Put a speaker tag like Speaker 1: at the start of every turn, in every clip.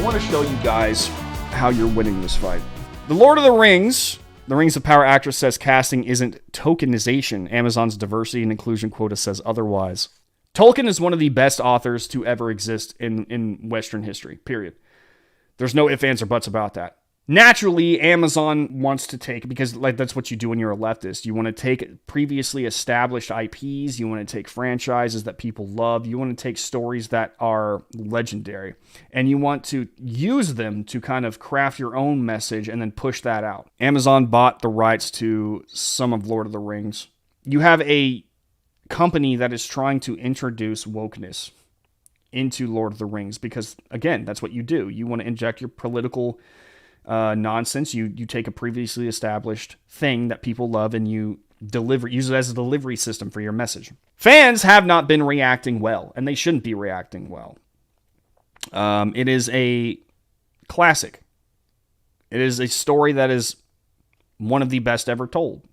Speaker 1: I want to show you guys how you're winning this fight. The Lord of the Rings of Power actress says casting isn't tokenization. Amazon's diversity and inclusion quota says otherwise. Tolkien is one of the best authors to ever exist in Western history, period. There's no ifs, ands, or buts about that. Naturally, Amazon wants to take, because that's what you do when you're a leftist. You want to take previously established IPs. You want to take franchises that people love. You want to take stories that are legendary. And you want to use them to kind of craft your own message and then push that out. Amazon bought the rights to some of Lord of the Rings. You have a company that is trying to introduce wokeness into Lord of the Rings because, again, that's what you do. You want to inject your political nonsense. You take a previously established thing that people love and you use it as a delivery system for your message. Fans have not been reacting well, and they shouldn't be reacting well. It is a classic. It is a story that is one of the best ever told.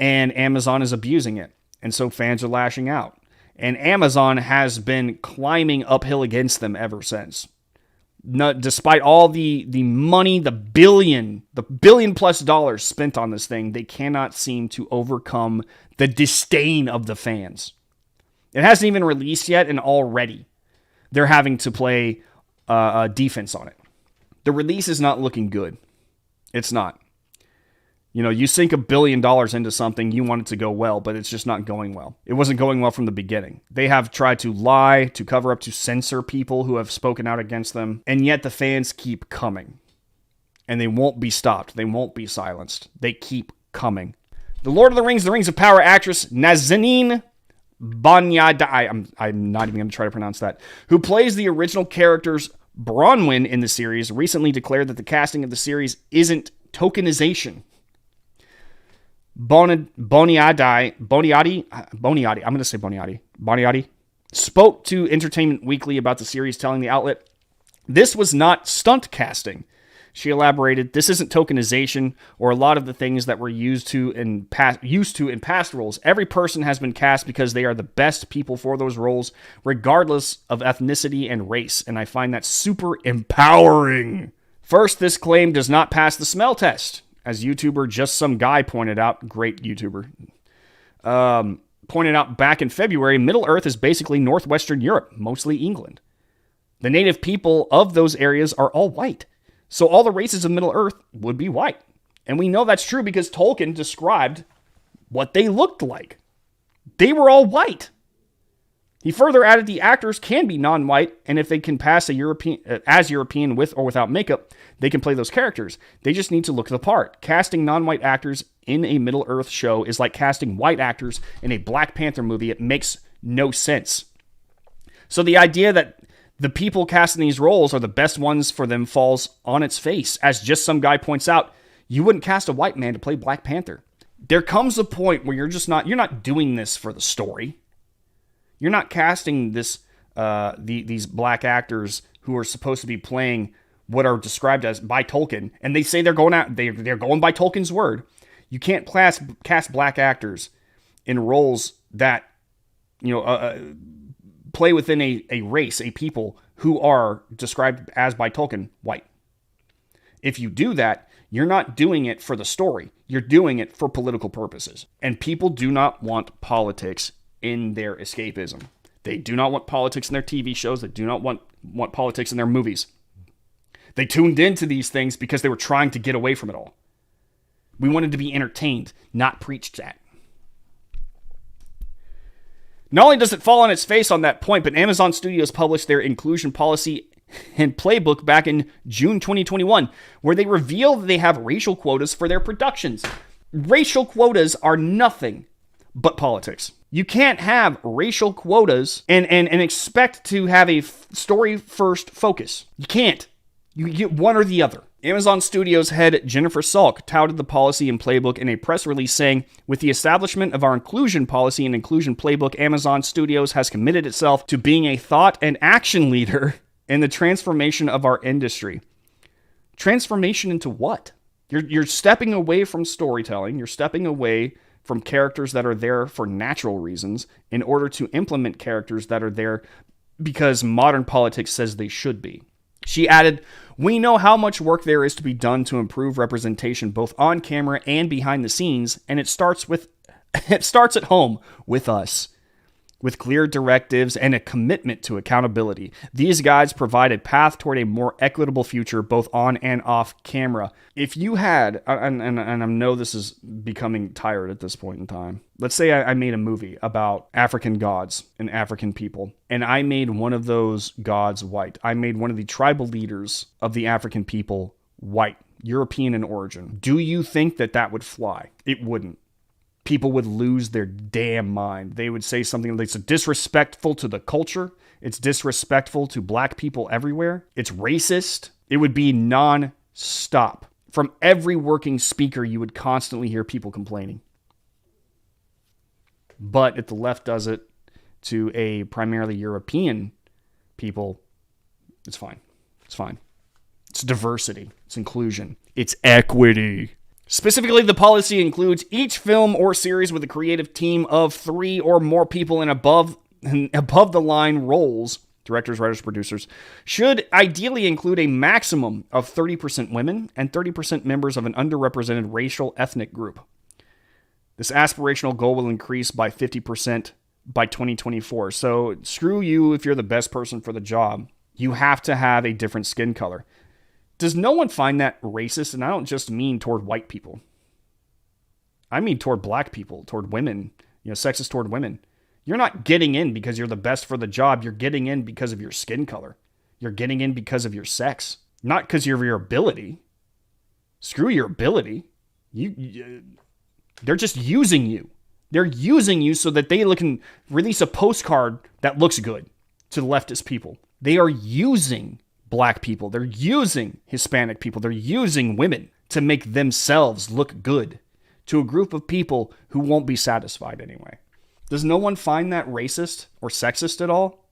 Speaker 1: And Amazon is abusing it. And so fans are lashing out. And Amazon has been climbing uphill against them ever since. Despite all the money, the billion plus dollars spent on this thing, they cannot seem to overcome the disdain of the fans. It hasn't even released yet, and already they're having to play defense on it. The release is not looking good. It's not. You know, you sink $1 billion into something, you want it to go well, but it's just not going well. It wasn't going well from the beginning. They have tried to lie, to cover up, to censor people who have spoken out against them, and yet the fans keep coming. And they won't be stopped. They won't be silenced. They keep coming. The Lord of the Rings of Power actress Nazanin Bonyadi, I'm not even going to try to pronounce that, who plays the original characters Bronwyn in the series, recently declared that the casting of the series isn't tokenization. Bonyadi, spoke to Entertainment Weekly about the series, telling the outlet, "This was not stunt casting." She elaborated, "This isn't tokenization or a lot of the things that were used to in past roles. Every person has been cast because they are the best people for those roles, regardless of ethnicity and race, and I find that super empowering." First, this claim does not pass the smell test. As YouTuber Just Some Guy pointed out, great YouTuber, pointed out back in February, Middle-earth is basically northwestern Europe, mostly England. The native people of those areas are all white. So all the races of Middle-earth would be white. And we know that's true because Tolkien described what they looked like. They were all white. He further added the actors can be non-white, and if they can pass as European with or without makeup, they can play those characters. They just need to look the part. Casting non-white actors in a Middle-earth show is like casting white actors in a Black Panther movie. It makes no sense. So the idea that the people casting these roles are the best ones for them falls on its face. As Just Some Guy points out, you wouldn't cast a white man to play Black Panther. There comes a point where you're not doing this for the story. You're not casting these black actors who are supposed to be playing what are described as by Tolkien, and they say they're going by Tolkien's word. You can't cast black actors in roles that play within a race, a people who are described as by Tolkien white. If you do that, you're not doing it for the story. You're doing it for political purposes, and people do not want politics in their escapism. They do not want politics in their TV shows. They do not want politics in their movies. They tuned into these things because they were trying to get away from it all. We wanted to be entertained, not preached at. Not only does it fall on its face on that point, but Amazon Studios published their inclusion policy and playbook back in June 2021, where they reveal that they have racial quotas for their productions. Racial quotas are nothing but politics. You can't have racial quotas and expect to have a story-first focus. You can't. You get one or the other. Amazon Studios head Jennifer Salk touted the policy and playbook in a press release saying, "With the establishment of our inclusion policy and inclusion playbook, Amazon Studios has committed itself to being a thought and action leader in the transformation of our industry." Transformation into what? You're stepping away from storytelling. You're stepping away from characters that are there for natural reasons in order to implement characters that are there because modern politics says they should be. She added, "We know how much work there is to be done to improve representation both on camera and behind the scenes, and it starts at home with us. With clear directives and a commitment to accountability, these guides provide a path toward a more equitable future, both on and off camera." If you had, and I know this is becoming tired at this point in time, let's say I made a movie about African gods and African people, and I made one of those gods white. I made one of the tribal leaders of the African people white, European in origin. Do you think that would fly? It wouldn't. People would lose their damn mind. They would say something that's disrespectful to the culture. It's disrespectful to black people everywhere. It's racist. It would be non-stop. From every working speaker, you would constantly hear people complaining. But if the left does it to a primarily European people, it's fine. It's fine. It's diversity. It's inclusion. It's equity. Specifically, the policy includes each film or series with a creative team of 3 or more people in above the line roles, directors, writers, producers, should ideally include a maximum of 30% women and 30% members of an underrepresented racial ethnic group. This aspirational goal will increase by 50% by 2024. So screw you if you're the best person for the job. You have to have a different skin color. Does no one find that racist? And I don't just mean toward white people. I mean toward black people, toward women, sexist toward women. You're not getting in because you're the best for the job. You're getting in because of your skin color. You're getting in because of your sex, not because of your ability. Screw your ability. They're just using you. They're using you so that they can release a postcard that looks good to the leftist people. They are using black people. They're using Hispanic people. They're using women to make themselves look good to a group of people who won't be satisfied anyway. Does no one find that racist or sexist at all?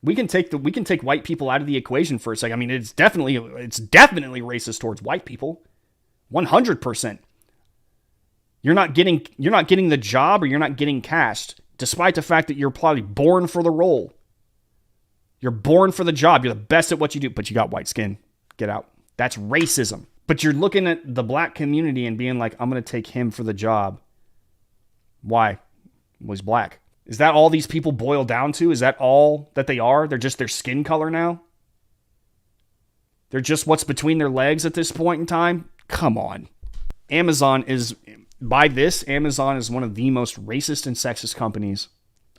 Speaker 1: We can take white people out of the equation for a second. I mean, it's definitely racist towards white people. 100%. You're not getting the job, or you're not getting cast, despite the fact that you're probably born for the role. You're born for the job. You're the best at what you do, but you got white skin. Get out. That's racism. But you're looking at the black community and being like, I'm going to take him for the job. Why? Well, he's black. Is that all these people boil down to? Is that all that they are? They're just their skin color now? They're just what's between their legs at this point in time? Come on. Amazon is one of the most racist and sexist companies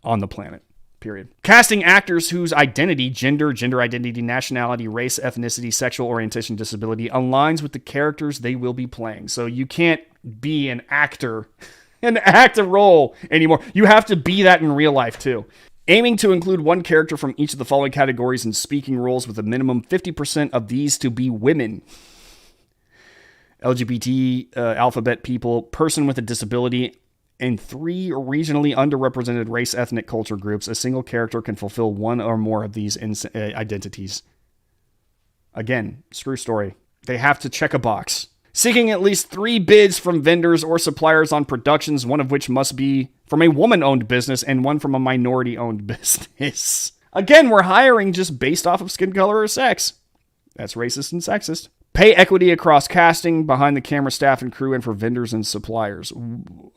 Speaker 1: on the planet. Period. Casting actors whose identity, gender identity, nationality, race, ethnicity, sexual orientation, disability aligns with the characters they will be playing. So you can't be an actor and act a role anymore. You have to be that in real life too. Aiming to include one character from each of the following categories in speaking roles, with a minimum 50% of these to be women: LGBT, alphabet people, person with a disability, and 3 regionally underrepresented race ethnic culture groups. A single character can fulfill one or more of these identities. Again, screw story. They have to check a box. Seeking at least 3 bids from vendors or suppliers on productions, one of which must be from a woman-owned business and one from a minority-owned business. Again, we're hiring just based off of skin color or sex. That's racist and sexist. Pay equity across casting, behind the camera staff and crew, and for vendors and suppliers.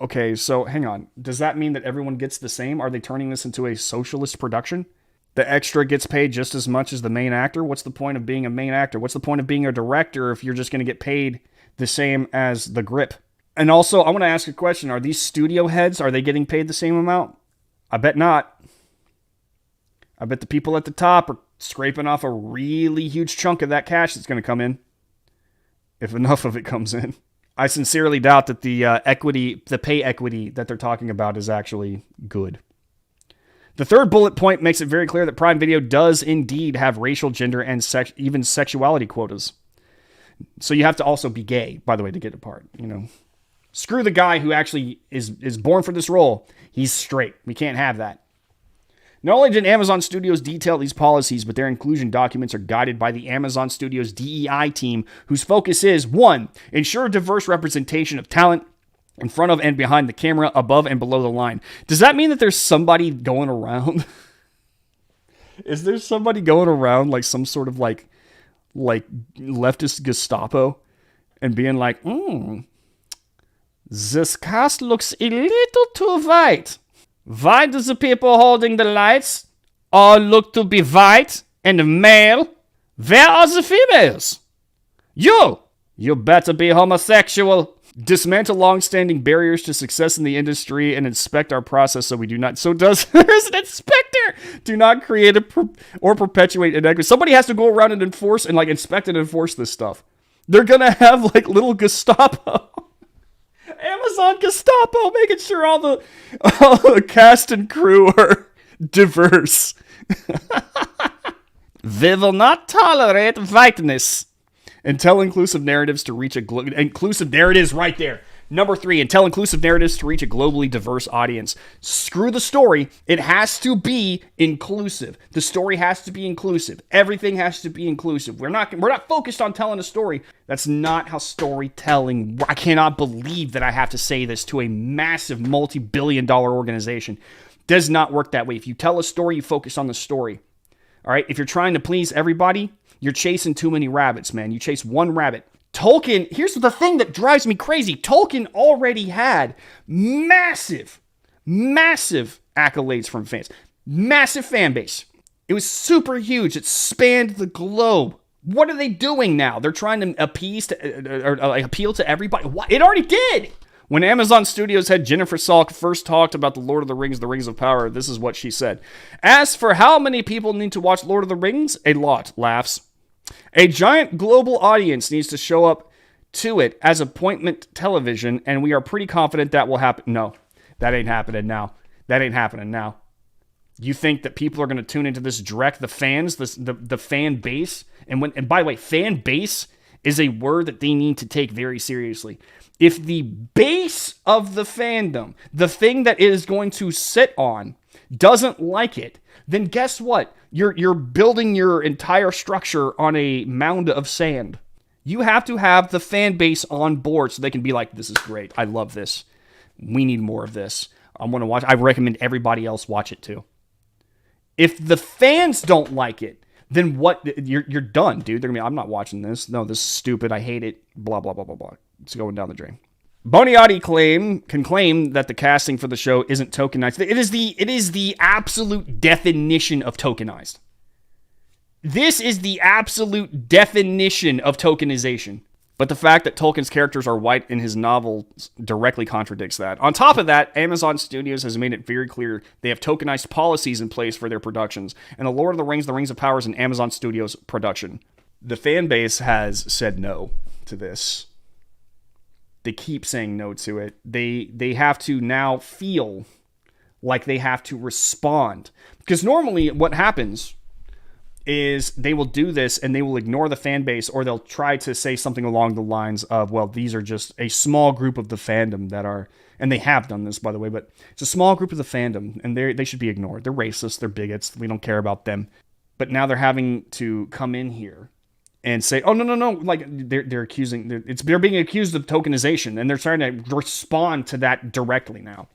Speaker 1: Okay, so hang on. Does that mean that everyone gets the same? Are they turning this into a socialist production? The extra gets paid just as much as the main actor? What's the point of being a main actor? What's the point of being a director if you're just going to get paid the same as the grip? And also, I want to ask a question. Are these studio heads, are they getting paid the same amount? I bet not. I bet the people at the top are scraping off a really huge chunk of that cash that's going to come in, if enough of it comes in. I sincerely doubt that the pay equity that they're talking about is actually good. The third bullet point makes it very clear that Prime Video does indeed have racial, gender, and even sexuality quotas. So you have to also be gay, by the way, to get a part. Screw the guy who actually is born for this role. He's straight. We can't have that. Not only did Amazon Studios detail these policies, but their inclusion documents are guided by the Amazon Studios DEI team, whose focus is, 1, ensure diverse representation of talent in front of and behind the camera, above and below the line. Does that mean that there's somebody going around Is there somebody going around like some sort of like leftist Gestapo and being like, this cast looks a little too white. Why do the people holding the lights all look to be white and male? Where are the females? You better be homosexual. Dismantle long-standing barriers to success in the industry and inspect our process so we do not. So there's an inspector. Do not create or perpetuate inequity. Somebody has to go around and enforce and like inspect and enforce this stuff. They're gonna have like little Gestapo, Amazon Gestapo, making sure all the cast and crew are diverse. They will not tolerate whiteness. And tell inclusive narratives to reach inclusive narratives right there. Number 3, and tell inclusive narratives to reach a globally diverse audience. Screw the story. It has to be inclusive. The story has to be inclusive. Everything has to be inclusive. We're not focused on telling a story. That's not how storytelling. I cannot believe that I have to say this to a massive multi-billion-dollar organization. Does not work that way. If you tell a story, you focus on the story. All right? If you're trying to please everybody, you're chasing too many rabbits, man. You chase one rabbit. Tolkien, here's the thing that drives me crazy. Tolkien already had massive accolades from fans. Massive fan base. It was super huge. It spanned the globe. What are they doing now? They're trying to appeal to everybody. What? It already did. When Amazon Studios head Jennifer Salk first talked about The Lord of the Rings, The Rings of Power, this is what she said. As for how many people need to watch Lord of the Rings, a lot, laughs. A giant global audience needs to show up to it as appointment television, and we are pretty confident that will happen. No, that ain't happening now. That ain't happening now. You think that people are going to tune into this direct? The fans, the fan base, and by the way, fan base is a word that they need to take very seriously. If the base of the fandom, the thing that it is going to sit on, doesn't like it, then guess what? You're building your entire structure on a mound of sand. You have to have the fan base on board so they can be like, this is great. I love this. We need more of this. I want to watch. I recommend everybody else watch it too. If the fans don't like it, then what? You're done, dude. They're gonna be, I'm not watching this. No, this is stupid. I hate it. Blah, blah, blah, blah, blah. It's going down the drain. Boniati can claim that the casting for the show isn't tokenized. It is the absolute definition of tokenized. This is the absolute definition of tokenization. But the fact that Tolkien's characters are white in his novels directly contradicts that. On top of that, Amazon Studios has made it very clear they have tokenized policies in place for their productions. And The Lord of the Rings, The Rings of Power is an Amazon Studios production. The fan base has said no to this. They keep saying no to it. They have to now feel like they have to respond. Because normally what happens is they will do this and they will ignore the fan base, or they'll try to say something along the lines of, well, these are just a small group of the fandom that are, and they have done this, by the way, but it's a small group of the fandom, and they should be ignored. They're racist, they're bigots, we don't care about them. But now they're having to come in here and say, oh, no, like they're being accused of tokenization, and they're trying to respond to that directly now.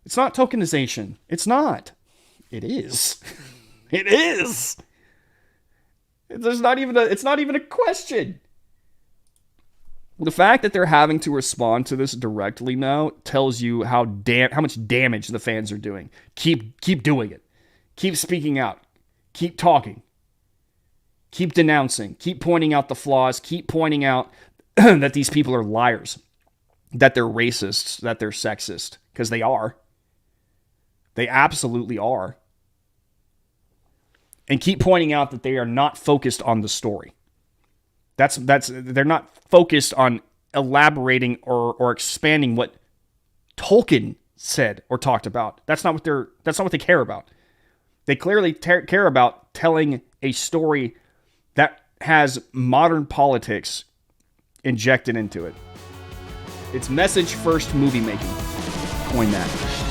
Speaker 1: It's not tokenization. It's not. It is. It is. It's not even a question. The fact that they're having to respond to this directly now tells you how much damage the fans are doing. Keep doing it. Keep speaking out. Keep talking. Keep denouncing. Keep pointing out the flaws. Keep pointing out that these people are liars. That they're racists. That they're sexist. Because they are. They absolutely are. And keep pointing out that they are not focused on the story. They're not focused on elaborating or expanding what Tolkien said or talked about. That's not what they care about. They clearly care about telling a story that has modern politics injected into it. It's message first movie making. Coin that.